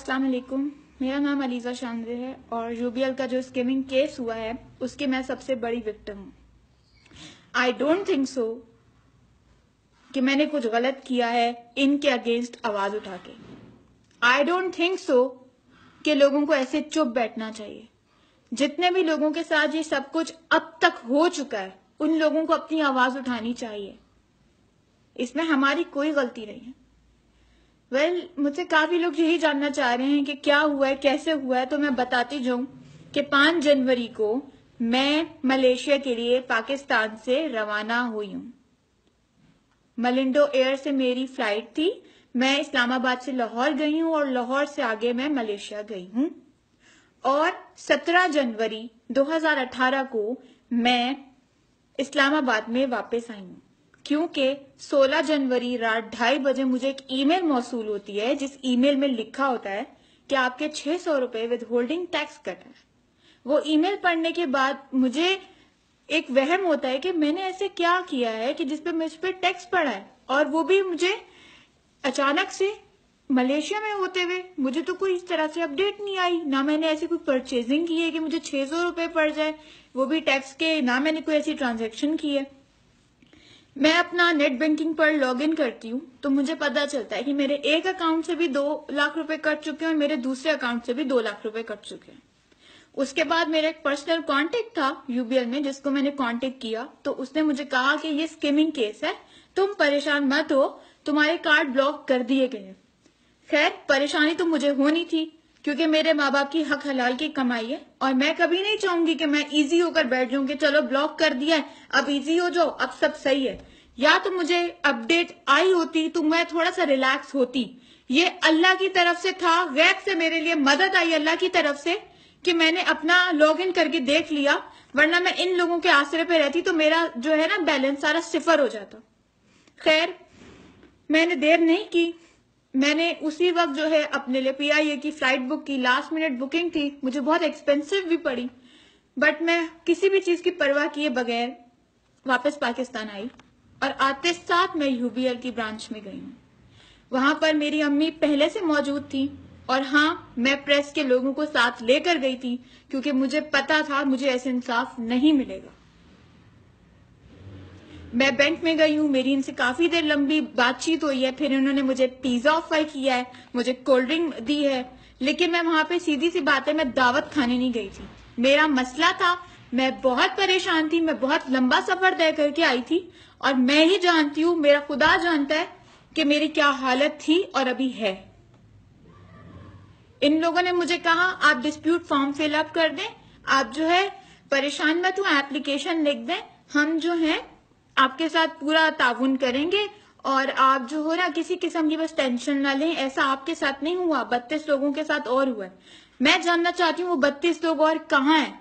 السلام علیکم، میرا نام علیزہ شاندے ہے اور یوبیل کا جو اسکیمنگ کیس ہوا ہے اس کی میں سب سے بڑی وکٹم ہوں۔ آئی ڈونٹ تھنک سو کہ میں نے کچھ غلط کیا ہے ان کے اگینسٹ آواز اٹھا کے۔ آئی ڈونٹ تھنک سو کہ لوگوں کو ایسے چپ بیٹھنا چاہیے۔ جتنے بھی لوگوں کے ساتھ یہ سب کچھ اب تک ہو چکا ہے ان لوگوں کو اپنی آواز اٹھانی چاہیے، اس میں ہماری کوئی غلطی نہیں ہے۔ مجھ سے کافی لوگ یہی جاننا چاہ رہے ہیں کہ کیا ہوا ہے، کیسے ہوا ہے، تو میں بتاتی جاؤں کہ 5 جنوری کو میں ملیشیا کے لیے پاکستان سے روانہ ہوئی ہوں۔ ملنڈو ایئر سے میری فلائٹ تھی، میں اسلام آباد سے لاہور گئی ہوں اور لاہور سے آگے میں ملیشیا گئی ہوں، اور 17 جنوری 2018 کو میں اسلام آباد میں واپس آئی ہوں، کیونکہ 16 جنوری رات 2:30 بجے مجھے ایک ای میل موصول ہوتی ہے جس ای میل میں لکھا ہوتا ہے کہ آپ کے 600 روپے ود ہولڈنگ ٹیکس کٹ ہے۔ وہ ای میل پڑھنے کے بعد مجھے ایک وہم ہوتا ہے کہ میں نے ایسے کیا کیا ہے کہ جس پہ مجھ پہ ٹیکس پڑا ہے، اور وہ بھی مجھے اچانک سے ملیشیا میں ہوتے ہوئے۔ مجھے تو کوئی اس طرح سے اپڈیٹ نہیں آئی، نہ میں نے ایسی کوئی پرچیزنگ کی ہے کہ مجھے 600 روپے پڑ جائے، وہ بھی ٹیکس کے، نہ میں نے کوئی ایسی ٹرانزیکشن کی ہے۔ میں اپنا نیٹ بینکنگ پر لاگ ان کرتی ہوں تو مجھے پتا چلتا ہے کہ میرے ایک اکاؤنٹ سے بھی 2 لاکھ روپے کٹ چکے ہیں اور میرے دوسرے اکاؤنٹ سے بھی 2 لاکھ روپے کٹ چکے ہیں۔ اس کے بعد میرا ایک پرسنل کانٹیکٹ تھا یوبیل میں جس کو میں نے کانٹیکٹ کیا، تو اس نے مجھے کہا کہ یہ اسکیمنگ کیس ہے، تم پریشان مت ہو، تمہارے کارڈ بلاک کر دیے گئے ہیں۔ خیر، پریشانی تو مجھے ہونی تھی کیونکہ میرے ماں باپ کی حق حلال کی کمائی ہے، اور میں کبھی نہیں چاہوں گی کہ میں ایزی ہو کر بیٹھ جاؤں کہ چلو بلاک کر دیا ہے اب ایزی ہو جاؤ، اب سب صحیح ہے۔ یا تو مجھے اپڈیٹ آئی ہوتی تو میں تھوڑا سا ریلیکس ہوتی۔ یہ اللہ کی طرف سے تھا، غیب سے میرے لیے مدد آئی اللہ کی طرف سے کہ میں نے اپنا لاگ ان کر کے دیکھ لیا، ورنہ میں ان لوگوں کے آسرے پہ رہتی تو میرا جو ہے نا بیلنس سارا 0 ہو جاتا۔ خیر، میں نے دیر نہیں کی، میں نے اسی وقت جو ہے اپنے لیے PIA کی فلائٹ بک کی، لاسٹ منٹ بکنگ تھی، مجھے بہت ایکسپینسو بھی پڑی، بٹ میں کسی بھی چیز کی پرواہ کیے بغیر واپس پاکستان آئی، اور آتے ساتھ میں UBL کی برانچ میں گئی ہوں۔ وہاں پر میری امی پہلے سے موجود تھی، اور ہاں، میں پریس کے لوگوں کو ساتھ لے کر گئی تھی کیونکہ مجھے پتا تھا مجھے ایسے انصاف نہیں ملے گا۔ میں بینک میں گئی ہوں، میری ان سے کافی دیر لمبی بات چیت ہوئی ہے، پھر انہوں نے مجھے پیزا آفر کیا ہے، مجھے کولڈ ڈرنک دی ہے، لیکن میں وہاں پہ سیدھی سی بات ہے، میں دعوت کھانے نہیں گئی تھی۔ میرا مسئلہ تھا، میں بہت پریشان تھی، میں بہت لمبا سفر طے کر کے آئی تھی، اور میں ہی جانتی ہوں، میرا خدا جانتا ہے کہ میری کیا حالت تھی اور ابھی ہے۔ ان لوگوں نے مجھے کہا آپ ڈسپیوٹ فارم فل اپ کر دیں، آپ جو ہے پریشان مت ہوں، اپلیکیشن لکھ دیں، ہم جو ہیں آپ کے ساتھ پورا تعاون کریں گے، اور آپ جو ہو نا کسی قسم کی بس ٹینشن نہ لیں۔ ایسا آپ کے ساتھ نہیں ہوا، 32 لوگوں کے ساتھ اور ہوا ہے۔ میں جاننا چاہتی ہوں وہ 32 لوگ اور کہاں ہیں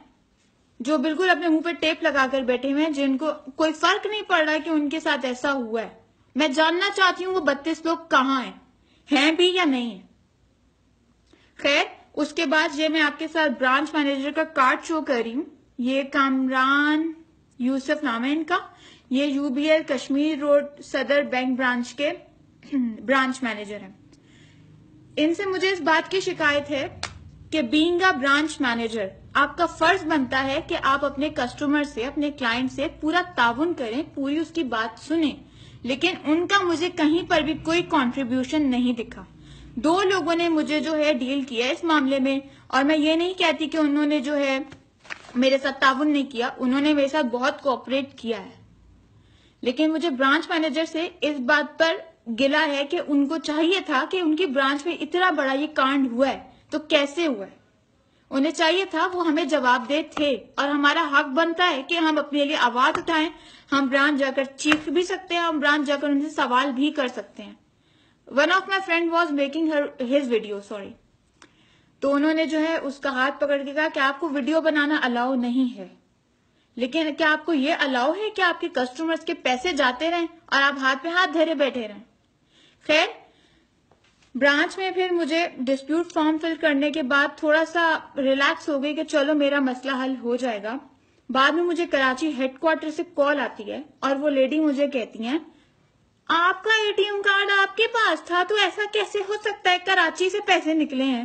جو بالکل اپنے منہ پہ ٹیپ لگا کر بیٹھے ہوئے ہیں، جن کو کوئی فرق نہیں پڑ رہا کہ ان کے ساتھ ایسا ہوا ہے۔ میں جاننا چاہتی ہوں وہ 32 لوگ کہاں ہیں بھی یا نہیں ہیں۔ خیر، اس کے بعد یہ میں آپ کے ساتھ برانچ مینیجر کا کارڈ شو کر رہی ہوں۔ یہ کامران یوسف نام ہے ان کا، یہ UBL کشمیر روڈ صدر بینک برانچ کے برانچ مینیجر ہیں۔ ان سے مجھے اس بات کی شکایت ہے کہ بینگ اے برانچ مینیجر آپ کا فرض بنتا ہے کہ آپ اپنے کسٹمر سے، اپنے کلائنٹ سے پورا تعاون کریں، پوری اس کی بات سنیں، لیکن ان کا مجھے کہیں پر بھی کوئی کنٹریبیوشن نہیں دکھا۔ 2 لوگوں نے مجھے جو ہے ڈیل کیا اس معاملے میں، اور میں یہ نہیں کہتی کہ انہوں نے جو ہے میرے ساتھ تعاون نہیں کیا، انہوں نے میرے ساتھ بہت کوآپریٹ کیا ہے، لیکن مجھے برانچ مینیجر سے اس بات پر گلا ہے کہ ان کو چاہیے تھا کہ ان کی برانچ میں اتنا بڑا یہ کانڈ ہوا ہے تو کیسے ہوا ہے، انہیں چاہیے تھا وہ ہمیں جواب دے تھے، اور ہمارا حق بنتا ہے کہ ہم اپنے لیے آواز اٹھائیں، ہم برانچ جا کر چیخ بھی سکتے ہیں، ہم برانچ جا کر ان سے سوال بھی کر سکتے ہیں۔ One of my friend was making his video, sorry. تو انہوں نے جو ہے اس کا ہاتھ پکڑ کے کہا کہ آپ کو ویڈیو بنانا الاؤ نہیں ہے، لیکن کیا آپ کو یہ الاؤ ہے کہ آپ کے کسٹمرز کے پیسے جاتے رہیں اور آپ ہاتھ پہ ہاتھ دھرے بیٹھے رہیں؟ خیر، برانچ میں پھر مجھے ڈسپیوٹ فارم فل کرنے کے بعد تھوڑا سا ریلیکس ہو گئی کہ چلو میرا مسئلہ حل ہو جائے گا۔ بعد میں مجھے کراچی ہیڈ کوارٹر سے کال آتی ہے، اور وہ لیڈی مجھے کہتی ہیں آپ کا ATM کارڈ آپ کے پاس تھا تو ایسا کیسے ہو سکتا ہے، کراچی سے پیسے نکلے ہیں۔